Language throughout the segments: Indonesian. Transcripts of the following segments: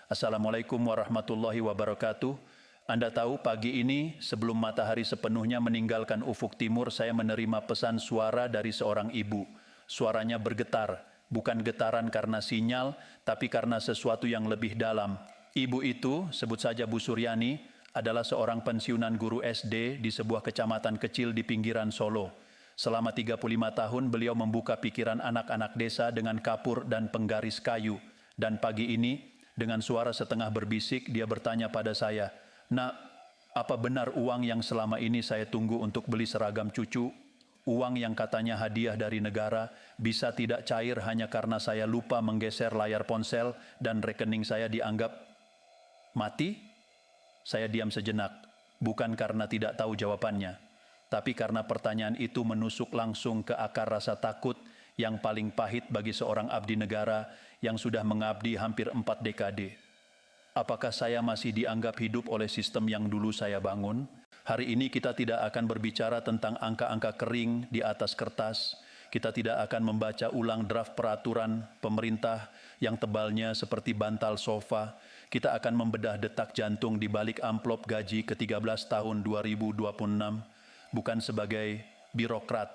Assalamualaikum warahmatullahi wabarakatuh. Anda tahu pagi ini sebelum matahari sepenuhnya meninggalkan ufuk timur, saya menerima pesan suara dari seorang ibu. Suaranya bergetar, bukan getaran karena sinyal, tapi karena sesuatu yang lebih dalam. Ibu itu, sebut saja Bu Suryani, adalah seorang pensiunan guru SD di sebuah kecamatan kecil di pinggiran Solo. Selama 35 tahun beliau membuka pikiran anak-anak desa dengan kapur dan penggaris kayu. Dan pagi ini, dengan suara setengah berbisik, dia bertanya pada saya, "Nak, apa benar uang yang selama ini saya tunggu untuk beli seragam cucu, uang yang katanya hadiah dari negara, bisa tidak cair hanya karena saya lupa menggeser layar ponsel dan rekening saya dianggap mati?" Saya diam sejenak, bukan karena tidak tahu jawabannya, tapi karena pertanyaan itu menusuk langsung ke akar rasa takut yang paling pahit bagi seorang abdi negara yang sudah mengabdi hampir 4 dekade. Apakah saya masih dianggap hidup oleh sistem yang dulu saya bangun? Hari ini kita tidak akan berbicara tentang angka-angka kering di atas kertas. Kita tidak akan membaca ulang draft peraturan pemerintah yang tebalnya seperti bantal sofa. Kita akan membedah detak jantung di balik amplop gaji ke-13 tahun 2026, bukan sebagai birokrat,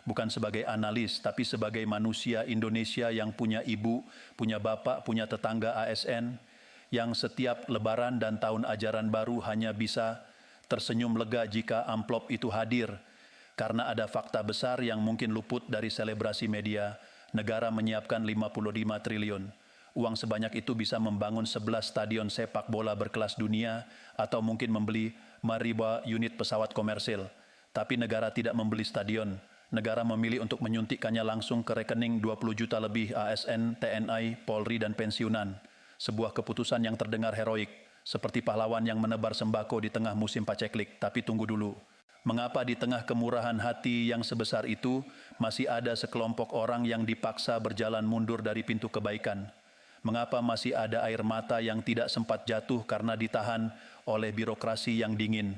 bukan sebagai analis, tapi sebagai manusia Indonesia yang punya ibu, punya bapak, punya tetangga ASN, yang setiap lebaran dan tahun ajaran baru hanya bisa tersenyum lega jika amplop itu hadir. Karena ada fakta besar yang mungkin luput dari selebrasi media, negara menyiapkan 55 triliun. Uang sebanyak itu bisa membangun 11 stadion sepak bola berkelas dunia, atau mungkin membeli 5.000 unit pesawat komersil. Tapi negara tidak membeli stadion. Negara memilih untuk menyuntikkannya langsung ke rekening 20 juta lebih ASN, TNI, Polri, dan pensiunan. Sebuah keputusan yang terdengar heroik, seperti pahlawan yang menebar sembako di tengah musim paceklik. Tapi tunggu dulu. Mengapa di tengah kemurahan hati yang sebesar itu, masih ada sekelompok orang yang dipaksa berjalan mundur dari pintu kebaikan? Mengapa masih ada air mata yang tidak sempat jatuh karena ditahan oleh birokrasi yang dingin?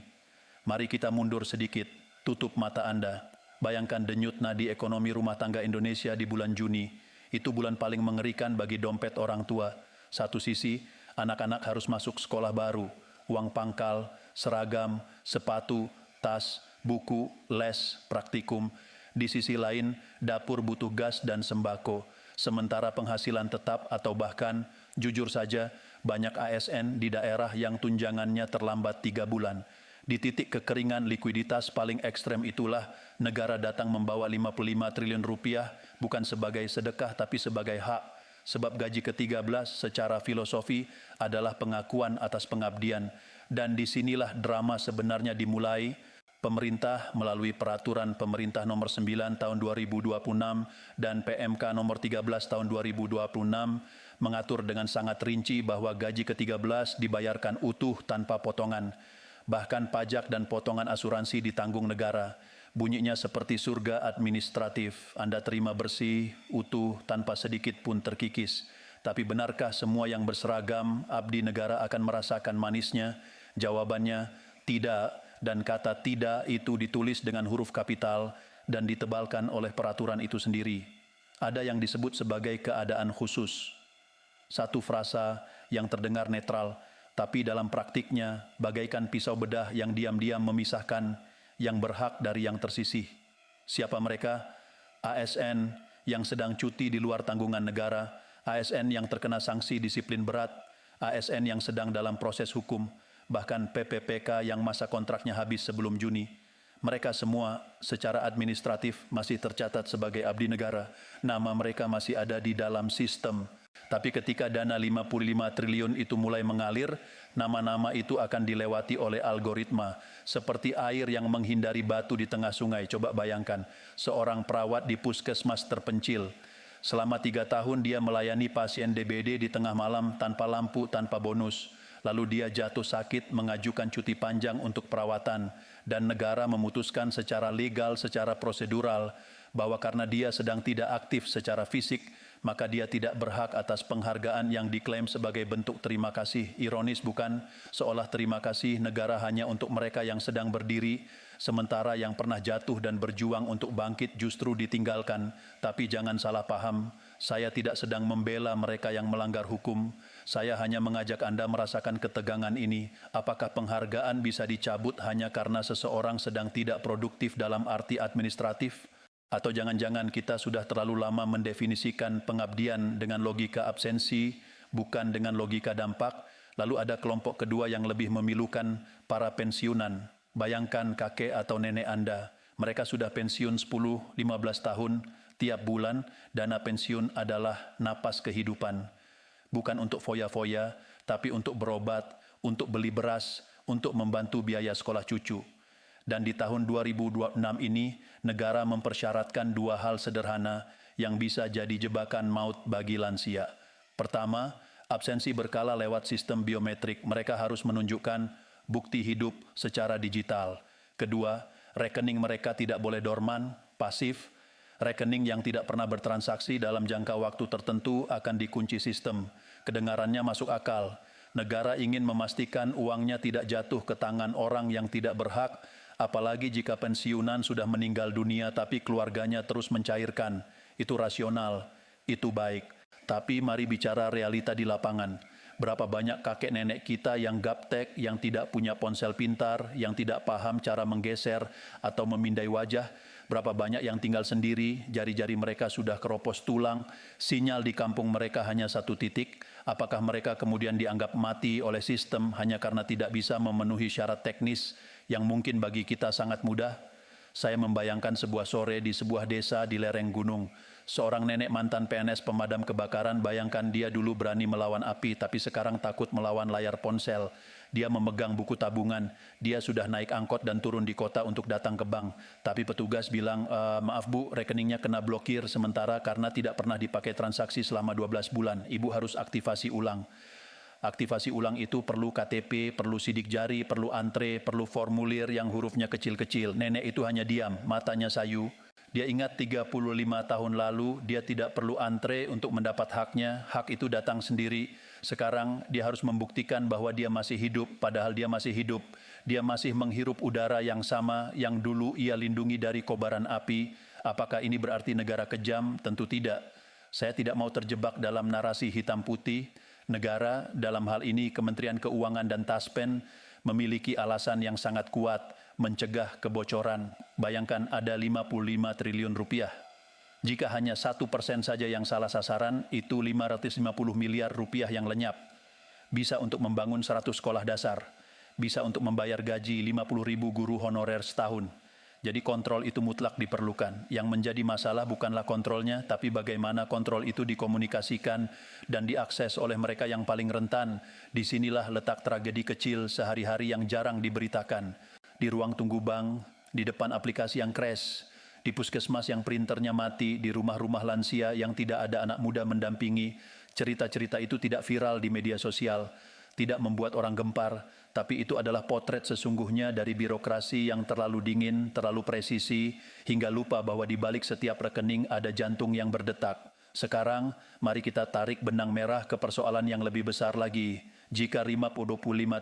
Mari kita mundur sedikit, tutup mata Anda. Bayangkan denyut nadi ekonomi rumah tangga Indonesia di bulan Juni. Itu bulan paling mengerikan bagi dompet orang tua. Satu sisi, anak-anak harus masuk sekolah baru, uang pangkal, seragam, sepatu, tas, buku, les, praktikum. Di sisi lain, dapur butuh gas dan sembako. Sementara penghasilan tetap atau bahkan, jujur saja, banyak ASN di daerah yang tunjangannya terlambat 3 bulan. Di titik kekeringan likuiditas paling ekstrem itulah, negara datang membawa 55 triliun rupiah, bukan sebagai sedekah tapi sebagai hak. Sebab gaji ke-13 secara filosofi adalah pengakuan atas pengabdian. Dan disinilah drama sebenarnya dimulai. Pemerintah melalui Peraturan Pemerintah Nomor 9 Tahun 2026 dan PMK Nomor 13 Tahun 2026 mengatur dengan sangat rinci bahwa gaji ke-13 dibayarkan utuh tanpa potongan. Bahkan pajak dan potongan asuransi ditanggung negara. Bunyinya seperti surga administratif. Anda terima bersih, utuh, tanpa sedikit pun terkikis. Tapi benarkah semua yang berseragam abdi negara akan merasakan manisnya? Jawabannya, tidak. Dan kata tidak itu ditulis dengan huruf kapital dan ditebalkan oleh peraturan itu sendiri. Ada yang disebut sebagai keadaan khusus. Satu frasa yang terdengar netral, tapi dalam praktiknya bagaikan pisau bedah yang diam-diam memisahkan yang berhak dari yang tersisih. Siapa mereka? ASN yang sedang cuti di luar tanggungan negara, ASN yang terkena sanksi disiplin berat, ASN yang sedang dalam proses hukum, bahkan PPPK yang masa kontraknya habis sebelum Juni. Mereka semua secara administratif masih tercatat sebagai abdi negara. Nama mereka masih ada di dalam sistem. Tapi ketika dana 55 triliun itu mulai mengalir, nama-nama itu akan dilewati oleh algoritma. Seperti air yang menghindari batu di tengah sungai. Coba bayangkan, seorang perawat di puskesmas terpencil. Selama 3 tahun dia melayani pasien DBD di tengah malam tanpa lampu, tanpa bonus. Lalu dia jatuh sakit, mengajukan cuti panjang untuk perawatan, dan negara memutuskan secara legal, secara prosedural, bahwa karena dia sedang tidak aktif secara fisik, maka dia tidak berhak atas penghargaan yang diklaim sebagai bentuk terima kasih. Ironis bukan? Seolah terima kasih negara hanya untuk mereka yang sedang berdiri, sementara yang pernah jatuh dan berjuang untuk bangkit justru ditinggalkan. Tapi jangan salah paham, Saya tidak sedang membela mereka yang melanggar hukum. Saya hanya mengajak Anda merasakan ketegangan ini. Apakah penghargaan bisa dicabut hanya karena seseorang sedang tidak produktif dalam arti administratif? Atau jangan-jangan kita sudah terlalu lama mendefinisikan pengabdian dengan logika absensi, bukan dengan logika dampak? Lalu ada kelompok kedua yang lebih memilukan, para pensiunan. Bayangkan kakek atau nenek Anda. Mereka sudah pensiun 10-15 tahun, tiap bulan dana pensiun adalah napas kehidupan. Bukan untuk foya-foya, tapi untuk berobat, untuk beli beras, untuk membantu biaya sekolah cucu. Dan di tahun 2026 ini, negara mempersyaratkan dua hal sederhana yang bisa jadi jebakan maut bagi lansia. Pertama, absensi berkala lewat sistem biometrik. Mereka harus menunjukkan bukti hidup secara digital. Kedua, rekening mereka tidak boleh dorman, pasif. Rekening yang tidak pernah bertransaksi dalam jangka waktu tertentu akan dikunci sistem. Kedengarannya masuk akal. Negara ingin memastikan uangnya tidak jatuh ke tangan orang yang tidak berhak, apalagi jika pensiunan sudah meninggal dunia tapi keluarganya terus mencairkan. Itu rasional, itu baik. Tapi mari bicara realita di lapangan. Berapa banyak kakek nenek kita yang gaptek, yang tidak punya ponsel pintar, yang tidak paham cara menggeser atau memindai wajah. Berapa banyak yang tinggal sendiri, jari-jari mereka sudah keropos tulang, sinyal di kampung mereka hanya satu titik. Apakah mereka kemudian dianggap mati oleh sistem hanya karena tidak bisa memenuhi syarat teknis yang mungkin bagi kita sangat mudah? Saya membayangkan sebuah sore di sebuah desa di lereng gunung. Seorang nenek mantan PNS pemadam kebakaran, bayangkan dia dulu berani melawan api, tapi sekarang takut melawan layar ponsel. Dia memegang buku tabungan, dia sudah naik angkot dan turun di kota untuk datang ke bank. Tapi petugas bilang, maaf Bu, rekeningnya kena blokir sementara karena tidak pernah dipakai transaksi selama 12 bulan. Ibu harus aktivasi ulang. Aktivasi ulang itu perlu KTP, perlu sidik jari, perlu antre, perlu formulir yang hurufnya kecil-kecil. Nenek itu hanya diam, matanya sayu. Dia ingat 35 tahun lalu, dia tidak perlu antre untuk mendapat haknya, hak itu datang sendiri. Sekarang dia harus membuktikan bahwa dia masih hidup, padahal dia masih hidup. Dia masih menghirup udara yang sama yang dulu ia lindungi dari kobaran api. Apakah ini berarti negara kejam? Tentu tidak. Saya tidak mau terjebak dalam narasi hitam putih. Negara, dalam hal ini Kementerian Keuangan dan Taspen, memiliki alasan yang sangat kuat mencegah kebocoran. Bayangkan ada 55 triliun rupiah. Jika hanya 1% saja yang salah sasaran, itu 550 miliar rupiah yang lenyap. Bisa untuk membangun 100 sekolah dasar. Bisa untuk membayar gaji 50.000 guru honorer setahun. Jadi kontrol itu mutlak diperlukan. Yang menjadi masalah bukanlah kontrolnya, tapi bagaimana kontrol itu dikomunikasikan dan diakses oleh mereka yang paling rentan. Disinilah letak tragedi kecil sehari-hari yang jarang diberitakan. Di ruang tunggu bank, di depan aplikasi yang crash, di puskesmas yang printernya mati, di rumah-rumah lansia yang tidak ada anak muda mendampingi. Cerita-cerita itu tidak viral di media sosial, tidak membuat orang gempar, tapi itu adalah potret sesungguhnya dari birokrasi yang terlalu dingin, terlalu presisi, hingga lupa bahwa di balik setiap rekening ada jantung yang berdetak. Sekarang, mari kita tarik benang merah ke persoalan yang lebih besar lagi. Jika 25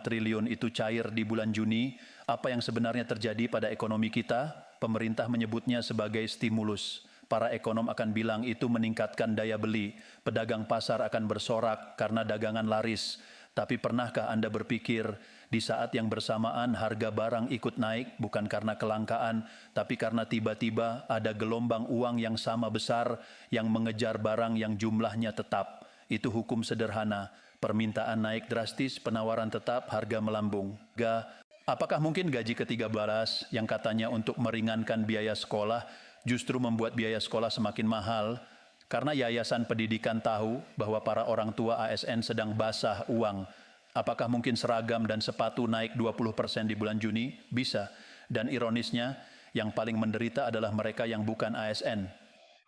triliun itu cair di bulan Juni, apa yang sebenarnya terjadi pada ekonomi kita? Pemerintah menyebutnya sebagai stimulus. Para ekonom akan bilang itu meningkatkan daya beli. Pedagang pasar akan bersorak karena dagangan laris. Tapi pernahkah Anda berpikir, di saat yang bersamaan harga barang ikut naik bukan karena kelangkaan, tapi karena tiba-tiba ada gelombang uang yang sama besar yang mengejar barang yang jumlahnya tetap. Itu hukum sederhana. Permintaan naik drastis, penawaran tetap, harga melambung. Apakah mungkin gaji ke-13 yang katanya untuk meringankan biaya sekolah justru membuat biaya sekolah semakin mahal? Karena Yayasan Pendidikan tahu bahwa para orang tua ASN sedang basah uang. Apakah mungkin seragam dan sepatu naik 20% di bulan Juni? Bisa. Dan ironisnya, yang paling menderita adalah mereka yang bukan ASN.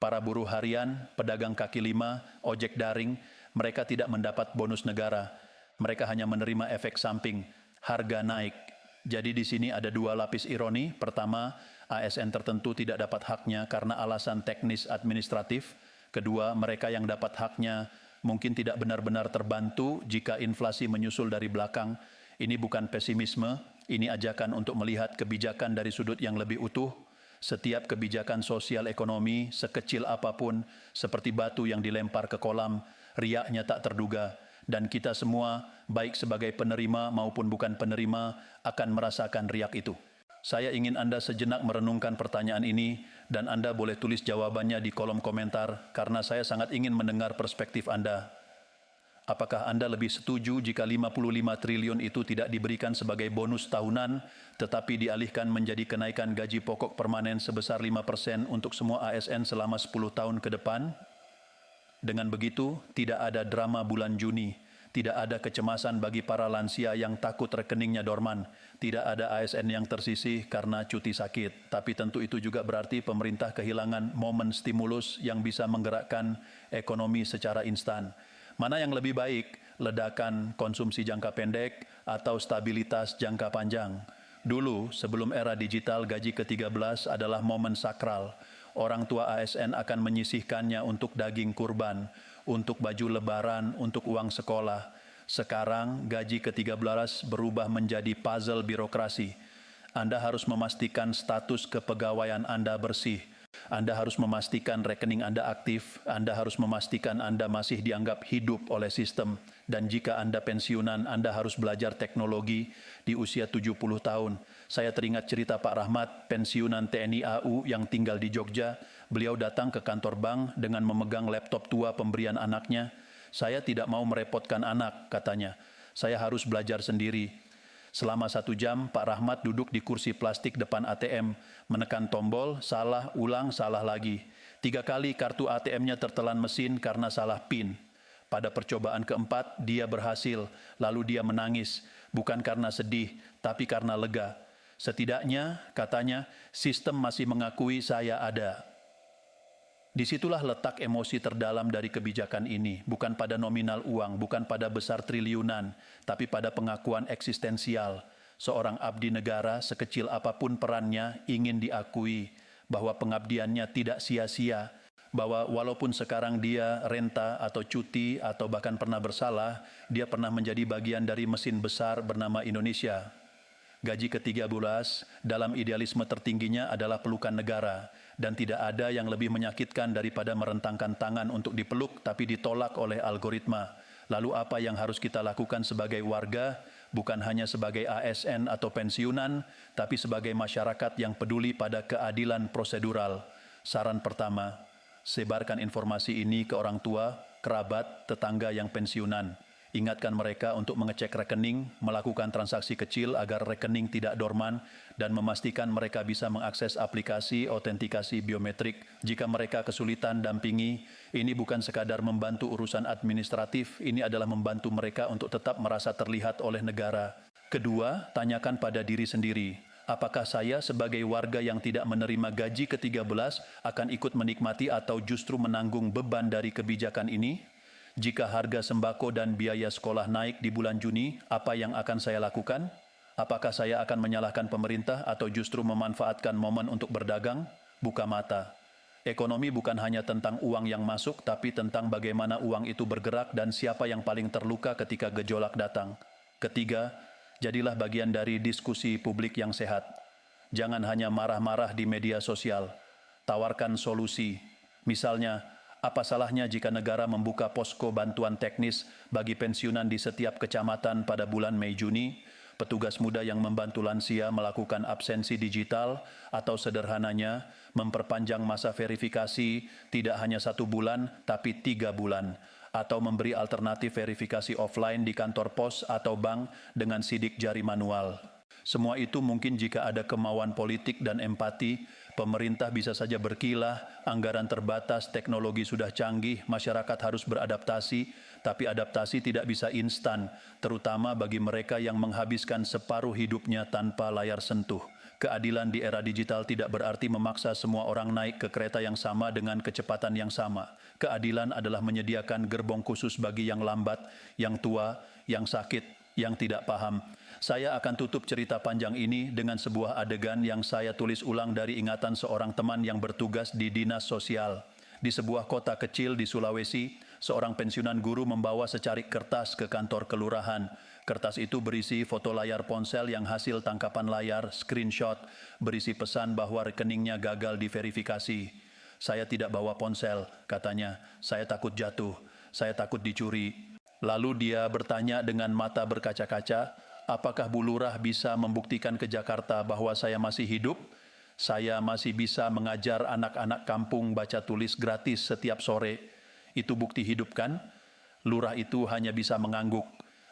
Para buruh harian, pedagang kaki lima, ojek daring, mereka tidak mendapat bonus negara. Mereka hanya menerima efek samping, harga naik. Jadi di sini ada dua lapis ironi. Pertama, ASN tertentu tidak dapat haknya karena alasan teknis administratif. Kedua, mereka yang dapat haknya mungkin tidak benar-benar terbantu jika inflasi menyusul dari belakang. Ini bukan pesimisme, ini ajakan untuk melihat kebijakan dari sudut yang lebih utuh. Setiap kebijakan sosial ekonomi, sekecil apapun, seperti batu yang dilempar ke kolam, riaknya tak terduga, dan kita semua, baik sebagai penerima maupun bukan penerima, akan merasakan riak itu. Saya ingin Anda sejenak merenungkan pertanyaan ini, dan Anda boleh tulis jawabannya di kolom komentar, karena saya sangat ingin mendengar perspektif Anda. Apakah Anda lebih setuju jika 55 triliun itu tidak diberikan sebagai bonus tahunan, tetapi dialihkan menjadi kenaikan gaji pokok permanen sebesar 5% untuk semua ASN selama 10 tahun ke depan? Dengan begitu, tidak ada drama bulan Juni, tidak ada kecemasan bagi para lansia yang takut rekeningnya dorman, tidak ada ASN yang tersisih karena cuti sakit, tapi tentu itu juga berarti pemerintah kehilangan momen stimulus yang bisa menggerakkan ekonomi secara instan. Mana yang lebih baik, ledakan konsumsi jangka pendek atau stabilitas jangka panjang? Dulu, sebelum era digital, gaji ke-13 adalah momen sakral. Orang tua ASN akan menyisihkannya untuk daging kurban, untuk baju lebaran, untuk uang sekolah. Sekarang, gaji ke-13 berubah menjadi puzzle birokrasi. Anda harus memastikan status kepegawaian Anda bersih. Anda harus memastikan rekening Anda aktif, Anda harus memastikan Anda masih dianggap hidup oleh sistem, dan jika Anda pensiunan, Anda harus belajar teknologi di usia 70 tahun. Saya teringat cerita Pak Rahmat, pensiunan TNI AU yang tinggal di Jogja. Beliau datang ke kantor bank dengan memegang laptop tua pemberian anaknya. Saya tidak mau merepotkan anak, katanya. Saya harus belajar sendiri. Selama 1 jam, Pak Rahmat duduk di kursi plastik depan ATM, menekan tombol, salah, ulang, salah lagi. 3 kali kartu ATM-nya tertelan mesin karena salah PIN. Pada percobaan keempat, dia berhasil, lalu dia menangis, bukan karena sedih, tapi karena lega. Setidaknya, katanya, sistem masih mengakui saya ada. Disitulah letak emosi terdalam dari kebijakan ini, bukan pada nominal uang, bukan pada besar triliunan, tapi pada pengakuan eksistensial. Seorang abdi negara, sekecil apapun perannya, ingin diakui bahwa pengabdiannya tidak sia-sia, bahwa walaupun sekarang dia renta atau cuti atau bahkan pernah bersalah, dia pernah menjadi bagian dari mesin besar bernama Indonesia. Gaji ke-13 dalam idealisme tertingginya adalah pelukan negara, dan tidak ada yang lebih menyakitkan daripada merentangkan tangan untuk dipeluk tapi ditolak oleh algoritma. Lalu apa yang harus kita lakukan sebagai warga, bukan hanya sebagai ASN atau pensiunan, tapi sebagai masyarakat yang peduli pada keadilan prosedural? Saran pertama, sebarkan informasi ini ke orang tua, kerabat, tetangga yang pensiunan. Ingatkan mereka untuk mengecek rekening, melakukan transaksi kecil agar rekening tidak dorman, dan memastikan mereka bisa mengakses aplikasi autentikasi biometrik. Jika mereka kesulitan, dampingi. Ini bukan sekadar membantu urusan administratif, ini adalah membantu mereka untuk tetap merasa terlihat oleh negara. Kedua, tanyakan pada diri sendiri, apakah saya sebagai warga yang tidak menerima gaji ke-13 akan ikut menikmati atau justru menanggung beban dari kebijakan ini? Jika harga sembako dan biaya sekolah naik di bulan Juni, apa yang akan saya lakukan? Apakah saya akan menyalahkan pemerintah atau justru memanfaatkan momen untuk berdagang? Buka mata. Ekonomi bukan hanya tentang uang yang masuk, tapi tentang bagaimana uang itu bergerak dan siapa yang paling terluka ketika gejolak datang. Ketiga, jadilah bagian dari diskusi publik yang sehat. Jangan hanya marah-marah di media sosial. Tawarkan solusi. Misalnya, apa salahnya jika negara membuka posko bantuan teknis bagi pensiunan di setiap kecamatan pada bulan Mei-Juni, petugas muda yang membantu lansia melakukan absensi digital, atau sederhananya memperpanjang masa verifikasi tidak hanya 1 bulan, tapi 3 bulan, atau memberi alternatif verifikasi offline di kantor pos atau bank dengan sidik jari manual. Semua itu mungkin jika ada kemauan politik dan empati. Pemerintah bisa saja berkilah, anggaran terbatas, teknologi sudah canggih, masyarakat harus beradaptasi, tapi adaptasi tidak bisa instan, terutama bagi mereka yang menghabiskan separuh hidupnya tanpa layar sentuh. Keadilan di era digital tidak berarti memaksa semua orang naik ke kereta yang sama dengan kecepatan yang sama. Keadilan adalah menyediakan gerbong khusus bagi yang lambat, yang tua, yang sakit, yang tidak paham. Saya akan tutup cerita panjang ini dengan sebuah adegan yang saya tulis ulang dari ingatan seorang teman yang bertugas di dinas sosial. Di sebuah kota kecil di Sulawesi, seorang pensiunan guru membawa secarik kertas ke kantor kelurahan. Kertas itu berisi foto layar ponsel yang hasil tangkapan layar, screenshot, berisi pesan bahwa rekeningnya gagal diverifikasi. Saya tidak bawa ponsel, katanya. Saya takut jatuh, saya takut dicuri. Lalu dia bertanya dengan mata berkaca-kaca, apakah Bu Lurah bisa membuktikan ke Jakarta bahwa saya masih hidup? Saya masih bisa mengajar anak-anak kampung baca tulis gratis setiap sore. Itu bukti hidup kan? Lurah itu hanya bisa mengangguk.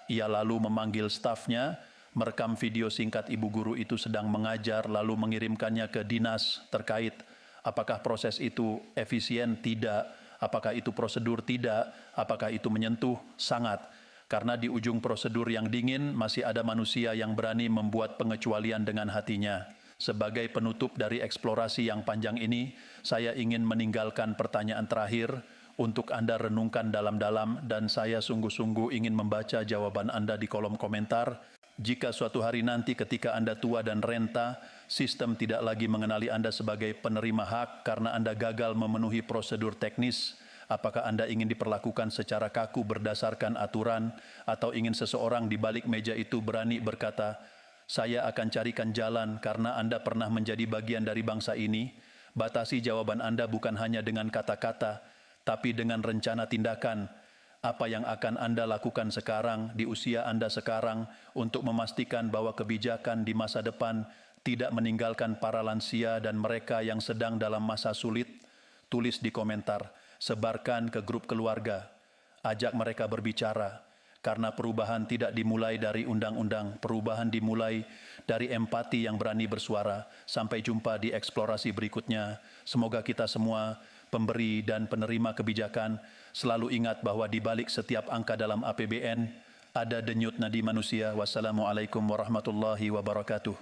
Ia lalu memanggil stafnya, merekam video singkat ibu guru itu sedang mengajar, lalu mengirimkannya ke dinas terkait. Apakah proses itu efisien? Tidak. Apakah itu prosedur? Tidak. Apakah itu menyentuh? Sangat. Karena di ujung prosedur yang dingin, masih ada manusia yang berani membuat pengecualian dengan hatinya. Sebagai penutup dari eksplorasi yang panjang ini, saya ingin meninggalkan pertanyaan terakhir, untuk Anda renungkan dalam-dalam, dan saya sungguh-sungguh ingin membaca jawaban Anda di kolom komentar. Jika suatu hari nanti ketika Anda tua dan renta, sistem tidak lagi mengenali Anda sebagai penerima hak karena Anda gagal memenuhi prosedur teknis, apakah Anda ingin diperlakukan secara kaku berdasarkan aturan, atau ingin seseorang di balik meja itu berani berkata, saya akan carikan jalan karena Anda pernah menjadi bagian dari bangsa ini? Batasi jawaban Anda bukan hanya dengan kata-kata, tapi dengan rencana tindakan. Apa yang akan Anda lakukan sekarang, di usia Anda sekarang, untuk memastikan bahwa kebijakan di masa depan tidak meninggalkan para lansia dan mereka yang sedang dalam masa sulit? Tulis di komentar, sebarkan ke grup keluarga, ajak mereka berbicara, karena perubahan tidak dimulai dari undang-undang, perubahan dimulai dari empati yang berani bersuara. Sampai jumpa di eksplorasi berikutnya. Semoga kita semua, pemberi dan penerima kebijakan, selalu ingat bahwa di balik setiap angka dalam APBN ada denyut nadi manusia. Wassalamualaikum warahmatullahi wabarakatuh.